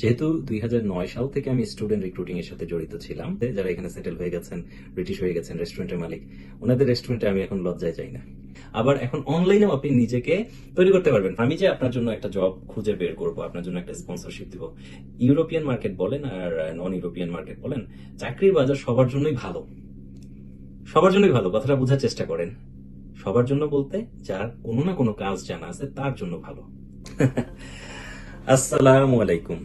যেহেতু 2009 সাল থেকে আমি স্টুডেন্ট রিক্রুটিং এর সাথে জড়িত ছিলাম, যারা এখানে সেটেল হয়ে গেছেন, ব্রিটিশ হয়ে গেছেন, রেস্টুরেন্টের মালিক, ওনাদের রেস্টুরেন্টে আমি এখন লজ্জায় যাই না। আবার এখন অনলাইনেও আপনি নিজেকে তৈরি করতে পারবেন। আমি যে আপনার জন্য একটা জব খুঁজে বের করব, আপনার জন্য একটা স্পন্সরশিপ দিব, ইউরোপিয়ান মার্কেট বলেন আর নন ইউরোপিয়ান মার্কেট বলেন, চাকরির বাজার সবার জন্যই ভালো। সবার জন্যই ভালো, কথাটা বোঝার চেষ্টা করেন। সবার জন্য বলতে যার কোনো না কোনো কাজ জানা আছে তার জন্য ভালো। আসসালামু আলাইকুম।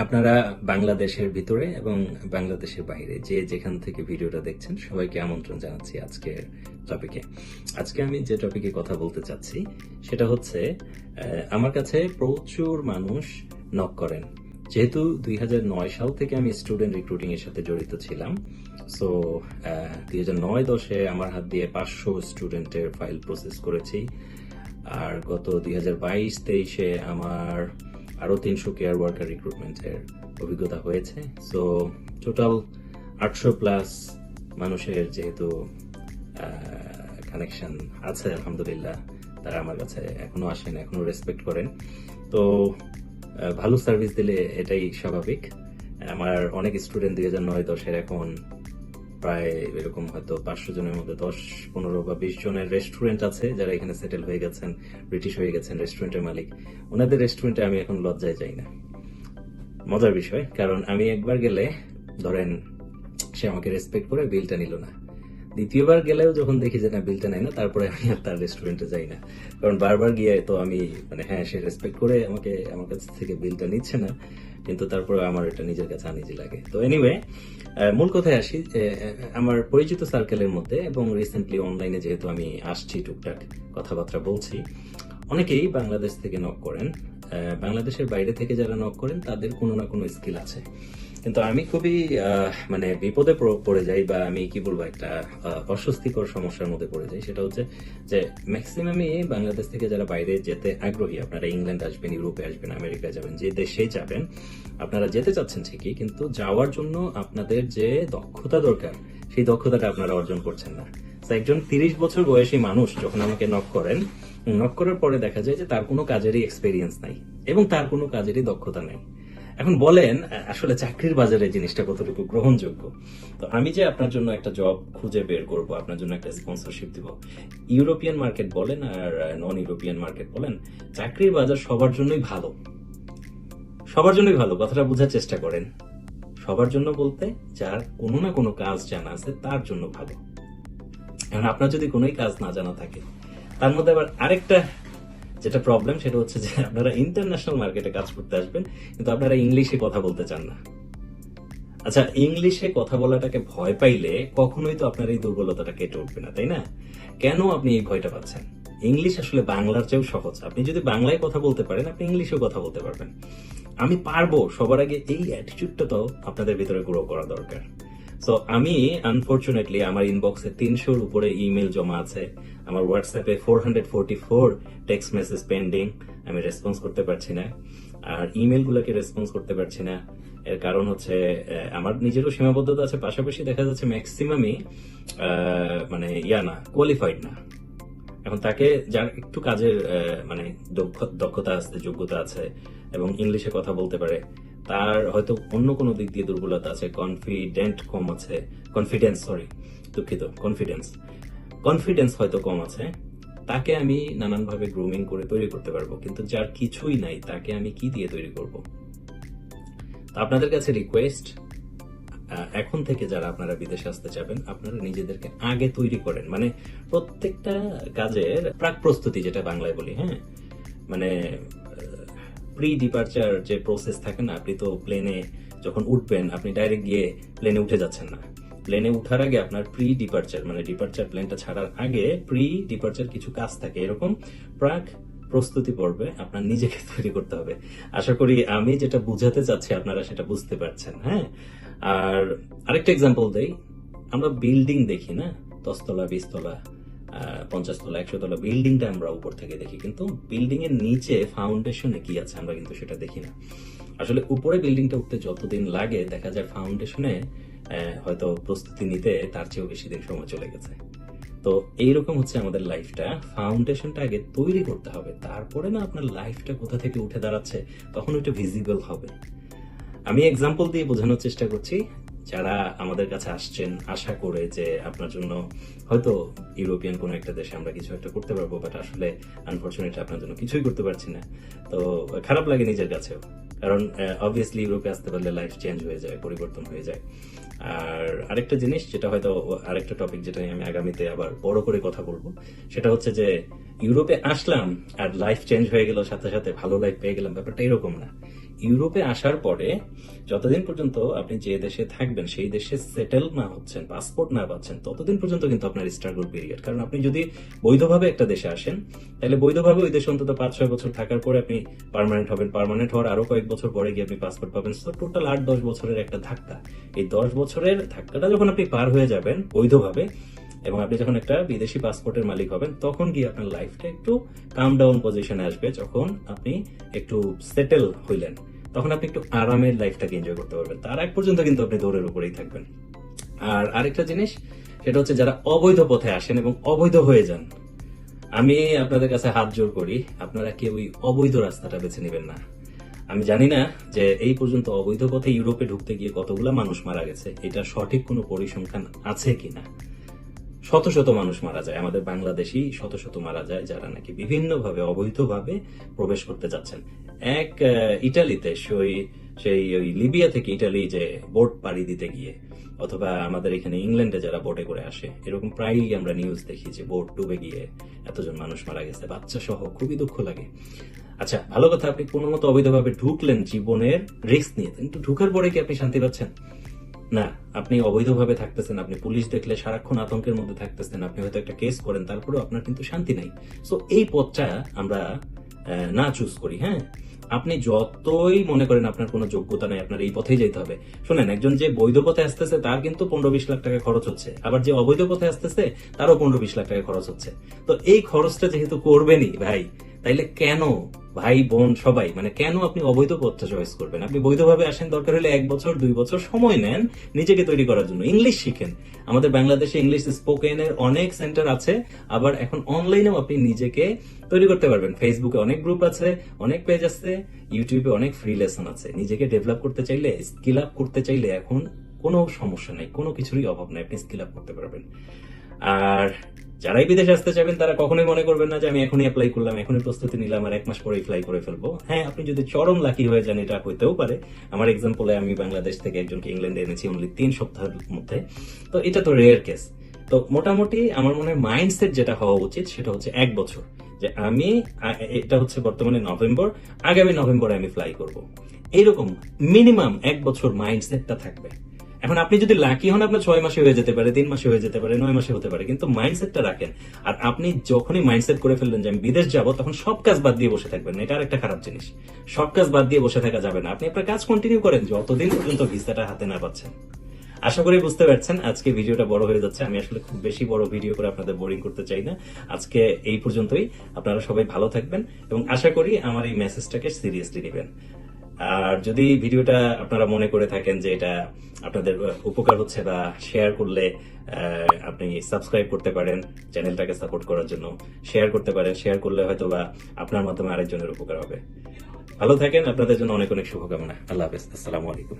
আপনারা বাংলাদেশের ভিতরে এবং বাংলাদেশের বাইরে যে যেখান থেকে ভিডিওটা দেখছেন সবাইকে আমন্ত্রণ জানাচ্ছি আজকের টপিকে। আজকে আমি যে টপিকে কথা বলতে চাচ্ছি সেটা হচ্ছে, আমার কাছে প্রচুর মানুষ নক করেন। যেহেতু 2009 সাল থেকে আমি স্টুডেন্ট রিক্রুটিং এর সাথে জড়িত ছিলাম, সো 2009-10-এ আমার হাত দিয়ে 500 স্টুডেন্টের ফাইল প্রসেস করেছি। আর গত 2022-23-এ আমার আরো 300 কেয়ার ওয়ার্কার রিক্রুটমেন্টের অভিজ্ঞতা হয়েছে। সো টোটাল 800 প্লাস মানুষের যেহেতু কানেকশন আছে, আলহামদুলিল্লাহ, তারা আমার কাছে এখনো আসেন, এখনো রেসপেক্ট করেন। তো ভালো সার্ভিস দিলে এটাই স্বাভাবিক। আমার অনেক স্টুডেন্ট 2009-10-এর এখন প্রায় এরকম হয়তো 500 জনের মধ্যে 10, 15 বা 20 জনের রেস্টুরেন্ট আছে, যারা এখানে সেটেল হয়ে গেছেন, ব্রিটিশ হয়ে গেছেন, রেস্টুরেন্টের মালিক, ওনাদের রেস্টুরেন্টে আমি এখন লজ্জায় যাই না। মজার বিষয়, কারণ আমি একবার গেলে ধরেন সে আমাকে রেসপেক্ট করে বিলটা নিল না, দ্বিতীয়বার গেলেও যখন দেখি যে না বিলটা নেয় না, তারপরে আমি আর তার রেস্টুরেন্টে যাই না। কারণ বারবার গিয়ে তো আমি হ্যাঁ, সে রেসপেক্ট করে আমাকে আমার কাছ থেকে বিলটা নিচ্ছে না, কিন্তু তারপরে আমার এটা নিজের কাছে আনইজি লাগে। তো এনিওয়ে, মূল কথায় আসি। আমার পরিচিত সার্কেলের মধ্যে এবং রিসেন্টলি অনলাইনে যেহেতু আমি আসছি, টুকটাক কথাবার্তা বলছি, অনেকেই বাংলাদেশ থেকে নক করেন। বাংলাদেশের বাইরে থেকে যারা নক করেন তাদের কোনো না কোনো স্কিল আছে, কিন্তু আমি খুবই বিপদে পড়ে যাই, বা আমি কি বলবো, একটা অস্বস্তিকর সমস্যার মধ্যে পড়ে যাই। সেটা হচ্ছে যে ম্যাক্সিমামই বাংলাদেশ থেকে যারা বাইরে যেতে আগ্রহী, আপনারা ইংল্যান্ড আসবেন, ইউরোপে আসবেন, আমেরিকায় যাবেন, যে দেশেই যাবেন, আপনারা যেতে চাচ্ছেন ঠিকই, কিন্তু যাওয়ার জন্য আপনাদের যে দক্ষতা দরকার সেই দক্ষতাটা আপনারা অর্জন করছেন না। একজন 30 বছর বয়সী মানুষ যখন আমাকে নক করার পরে দেখা যায় যে তার কোনো কাজেরই এক্সপেরিয়েন্স নাই এবং তার কোনো কাজেরই দক্ষতা নাই। এখন বলেন, আসলে চাকরির বাজারে জিনিসটা কতটুকু গ্রহণযোগ্য? তো আমি যে আপনার জন্য একটা জব খুঁজে বের করব, আপনার জন্য একটা স্পন্সরশিপ দিব, ইউরোপিয়ান মার্কেট বলেন আর নন ইউরোপিয়ান মার্কেট বলেন, চাকরির বাজার সবার জন্যই ভালো। সবার জন্যই ভালো, কথাটা বোঝার চেষ্টা করেন। সবার জন্য বলতে যার কোনো না কোনো কাজ জানা আছে তার জন্য ভালো। এখন আপনার যদি কোনোই কাজ না জানা থাকে, তার মধ্যে আবার আরেকটা যেটা প্রবলেম, সেটা হচ্ছে যে আপনারা ইন্টারন্যাশনাল মার্কেটে কাজ করতে আসবেন, কিন্তু আপনারা ইংলিশে কথা বলতে চান না। আচ্ছা, ইংলিশে কথা বলাটাকে ভয় পাইলে কখনোই তো আপনার এই দুর্বলতাটা কেটে উঠবে না, তাই না? কেন আপনি এই ভয়টা পাচ্ছেন? ইংলিশ আসলে বাংলার চেয়েও সহজ। আপনি যদি বাংলায় কথা বলতে পারেন, আপনি ইংলিশেও কথা বলতে পারবেন। আমি পারবো, সবার আগে এই অ্যাটিটিউডটা তো আপনাদের ভিতরে গ্রো করা দরকার। সো আমি আনফরচুনেটলি আমার ইনবক্সে 300-র উপরে ইমেল জমা আছে, আমার হোয়াটসঅ্যাপে 444 টেক্সট মেসেজ পেন্ডিং, আমি রেসপন্স করতে পারছি না। আর ইমেলগুলোকে রেসপন্স করতে পারছি না, এর কারণ হচ্ছে আমার নিজেরও সীমাবদ্ধতা আছে, পাশাপাশি দেখা যাচ্ছে ম্যাক্সিমামই কোয়ালিফাইড না। এখন তাকে যার একটু কাজের দক্ষতা আছে, যোগ্যতা আছে এবং ইংলিশে কথা বলতে পারে, তার হয়তো অন্য কোনো দিক দিয়ে দুর্বলতা আছে, কনফিডেন্স হয়তো কম আছে, তাকে আমি নানানভাবে গ্রুমিং করে তৈরি করতে পারবো, কিন্তু যার কিছুই নাই তাকে আমি কি দিয়ে তৈরি করব? আপনাদের কাছে রিকোয়েস্ট, এখন থেকে যারা আপনারা বিদেশে আসতে চাবেন, আপনারা নিজেদেরকে আগে তৈরি করেন। প্রত্যেকটা কাজের প্রাক প্রস্তুতি, যেটা বাংলায় বলি, হ্যাঁ, প্রি ডিপার্চার যে প্রসেস থাকে না, আপনি তো প্লেনে যখন উঠবেন, আপনি ডাইরেক্ট গিয়ে প্লেনে উঠে যাচ্ছেন না। প্লেনে উঠার আগে আপনার প্রি ডিপার্চার ডিপার্চার প্লেনটা ছাড়ার আগে প্রি ডিপার্চার কিছু কাজ থাকে, এরকম প্রাক প্রস্তুতি পর্বে আপনার নিজেকে তৈরি করতে হবে। আশা করি আমি যেটা বুঝাতে চাচ্ছি আপনারা সেটা বুঝতে পারছেন। হ্যাঁ, আর আরেকটা এক্সাম্পল দেই, আমরা বিল্ডিং দেখি না, 10 তলা, 20 তলা, 50 তলা, 100 তলা বিল্ডিংটা আমরা উপর থেকে দেখি, কিন্তু বিল্ডিং এর নিচে ফাউন্ডেশনে কি আছে আমরা কিন্তু সেটা দেখি না। আসলে উপরে বিল্ডিংটা উঠতে যতদিন লাগে, দেখা যায় ফাউন্ডেশনে হয়তো প্রস্তুতি নিতে তার চেয়েও বেশি দিন সময় চলে গেছে। তো এইরকম হচ্ছে আমাদের লাইফটা, ফাউন্ডেশনটা আগে তৈরি করতে হবে, তারপরে না আপনার লাইফটা কোথা থেকে উঠে দাঁড়াচ্ছে তখন ওইটা ভিজিবল হবে। আমি এক্সাম্পল দিয়ে বোঝানোর চেষ্টা করছি, যারা আমাদের কাছে আসছেন আশা করে যে আপনার জন্য হয়তো ইউরোপিয়ান কোনো একটা দেশে আমরা কিছু একটা করতে পারবো, বাট আসলে আনফরচুনেটলি আপনার জন্য কিছুই করতে পারছি না। তো খারাপ লাগে নিজের কাছেও, কারণ অবভিয়াসলি ইউরোপে আসতে পারলে লাইফ চেঞ্জ হয়ে যায়, পরিবর্তন হয়ে যায়। আর আরেকটা জিনিস যেটা হয়তো আরেকটা টপিক যেটা নিয়ে আমি আগামীতে আবার বড় করে কথা বলবো, সেটা হচ্ছে যে ইউরোপে আসলাম আর লাইফ চেঞ্জ হয়ে গেল, সাথে সাথে ভালো লাইফ পেয়ে গেলাম, ব্যাপারটা এরকম না। ইউরোপে আসার পরে যতদিন পর্যন্ত আপনি যে দেশে থাকবেন সেই দেশে সেটেল না হচ্ছেন, পাসপোর্ট না পাচ্ছেন, ততদিন পর্যন্ত কিন্তু আপনার স্ট্রাগল পিরিয়ড। কারণ আপনি যদি বৈধভাবে একটা দেশে আসেন, তাহলে বৈধভাবে ওই দেশে অন্তত 5-6 বছর থাকার পরে আপনি পার্মানেন্ট হবেন। পার্মানেন্ট হওয়ার আরো কয়েক বছর পরে গিয়ে আপনি পাসপোর্ট পাবেন। তো টোটাল 8-10 বছরের একটা ধাক্কা। এই 10 বছরের ধাক্কাটা যখন আপনি পার হয়ে যাবেন বৈধভাবে, এবং আপনি যখন একটা বিদেশি পাসপোর্টের মালিক হবেন, তখন গিয়ে আপনার লাইফটা একটু কাম ডাউন পজিশনে আসবে। যখন আপনি একটু সেটেল হইলেন, তখন আপনি একটু আরামের লাইফটাকে এনজয় করতে পারবেন। তার আগ পর্যন্ত কিন্তু আপনি দৌড়ের উপরেই থাকবেন। আর আরেকটা জিনিস, সেটা হচ্ছে যারা অবৈধ পথে আসেন এবং অবৈধ হয়ে যান, আমি আপনাদের কাছে হাত জোর করি, আপনারা কেউই অবৈধ রাস্তাটা বেছে নেবেন না। আমি জানি না যে এই পর্যন্ত অবৈধ পথে ইউরোপে ঢুকতে গিয়ে কতগুলা মানুষ মারা গেছে, এটা সঠিক কোনো পরিসংখ্যান আছে কিনা। শত শত মানুষ মারা যায়, আমাদের বাংলাদেশি শত শত মারা যায়, যারা নাকি বিভিন্নভাবে অবৈধভাবে প্রবেশ করতে যাচ্ছেন। এক ইটালিতে সেই ওই লিবিয়া থেকে ইটালি যে বোট পাড়ি দিতে গিয়ে, অথবা আমাদের এখানে ইংল্যান্ডে যারা বোটে করে আসে, এরকম প্রায়ই আমরা নিউজ দেখি যে বোট ডুবে গিয়ে এতজন মানুষ মারা গেছে, বাচ্চা সহ। খুবই দুঃখ লাগে। আচ্ছা, ভালো কথা, আপনি কোনো মতো অবৈধভাবে ঢুকলেন জীবনের রিস্ক নিয়ে, কিন্তু ঢুকার পরে কি আপনি শান্তি পাচ্ছেন? না, আপনি অবৈধভাবে থাকতেছেন, আপনি পুলিশ দেখলে সারাক্ষণ আতঙ্কের মধ্যে থাকতেছেন, আপনি হয়তো একটা কেস করেন, তারপরেও আপনার কিন্তু শান্তি নাই। সো এই পথটা আমরা না চুজ করি। হ্যাঁ, আপনি যতই মনে করেন আপনার কোনো যোগ্যতা নাই, আপনার এই পথেই যেতে হবে। শোনেন, একজন যে বৈধ পথে আসতেছে তার কিন্তু 15-20 লাখ টাকা খরচ হচ্ছে, আবার যে অবৈধ পথে আসতেছে তারও 15-20 লাখ টাকা খরচ হচ্ছে। তো এই খরচটা যেহেতু করবেনই ভাই, তাইলে কেন ভাই বোন সবাই, মানে কেন আপনি অবৈধ পথটা চয়েস করবেন? আপনি বৈধভাবে আসেন, দরকার হলে 1 বছর 2 বছর সময় নেন নিজেকে তৈরি করার জন্য, ইংলিশ শিখেন। আমাদের বাংলাদেশে ইংলিশ স্পোকেনের অনেক সেন্টার আছে, আবার এখন অনলাইনেও আপনি নিজেকে তৈরি করতে পারবেন। ফেসবুকে অনেক গ্রুপ আছে, অনেক পেজ আছে, ইউটিউবে অনেক ফ্রি লেসন আছে। নিজেকে ডেভেলপ করতে চাইলে, স্কিল আপ করতে চাইলে এখন কোনো সমস্যা নাই, কোনো কিছুরই অভাব নাই, আপনি স্কিল আপ করতে পারবেন। আর যারাই বিদেশে আসতে চাইবেন, তারা কখনোই মনে করবেন না যে আমি এখনই অ্যাপ্লাই করলাম, এখনই প্রস্তুতি নিলাম আর 1 মাস পরে ফ্লাই করে ফেলবো। হ্যাঁ, আপনি যদি চরম লাকি হয়ে যান, এটা হইতেও পারে। আমার এক্সাম্পলে আমি বাংলাদেশ থেকে একজনকে ইংল্যান্ডে এনেছি অনলি 3 সপ্তাহের মধ্যে। তো এটা তো রেয়ার কেস। তো মোটামুটি আমার মনে হয় মাইন্ডসেট যেটা হওয়া উচিত সেটা হচ্ছে 1 বছর, যে আমি এটা হচ্ছে বর্তমানে নভেম্বর, আগামী নভেম্বরে আমি ফ্লাই করব। এইরকম মিনিমাম 1 বছর মাইন্ডসেটটা থাকবে। এখন আপনি যদি লাকি হন, আপনার 6 মাসে হয়ে যেতে পারে, 3 মাসে হয়ে যেতে পারে, 9 মাসে হতে পারে, কিন্তু মাইন্ডসেটটা রাখেন। আর আপনি যখনই মাইন্ডসেট করে ফেললেন যে আমি বিদেশ যাব, তখন সব কাজ বাদ দিয়ে বসে থাকবেন না। এটা আরেকটা খারাপ জিনিস। সব কাজ বাদ দিয়ে বসে থাকা যাবে না। আপনি আপনার কাজ কন্টিনিউ করেন যতদিন পর্যন্ত ভিসাটা হাতে না পাচ্ছেন। আশা করি বুঝতে পারছেন। আজকে ভিডিওটা বড় হয়ে যাচ্ছে, আমি আসলে খুব বেশি বড় ভিডিও করে আপনাদের বোরিং করতে চাই না। আজকে এই পর্যন্তই। আপনারা সবাই ভালো থাকবেন এবং আশা করি আমার এই মেসেজটাকে সিরিয়াসলি নেবেন। আর যদি ভিডিওটা আপনারা মনে করে থাকেন যে এটা আপনাদের উপকার হচ্ছে, বা শেয়ার করলে আপনি সাবস্ক্রাইব করতে পারেন চ্যানেলটাকে সাপোর্ট করার জন্য, শেয়ার করতে পারেন। শেয়ার করলে হয়তো বা আপনার মাধ্যমে আরেকজনের উপকার হবে। ভালো থাকেন, আপনাদের জন্য অনেক অনেক শুভকামনা। আল্লাহ হাফেজ, আসসালামু আলাইকুম।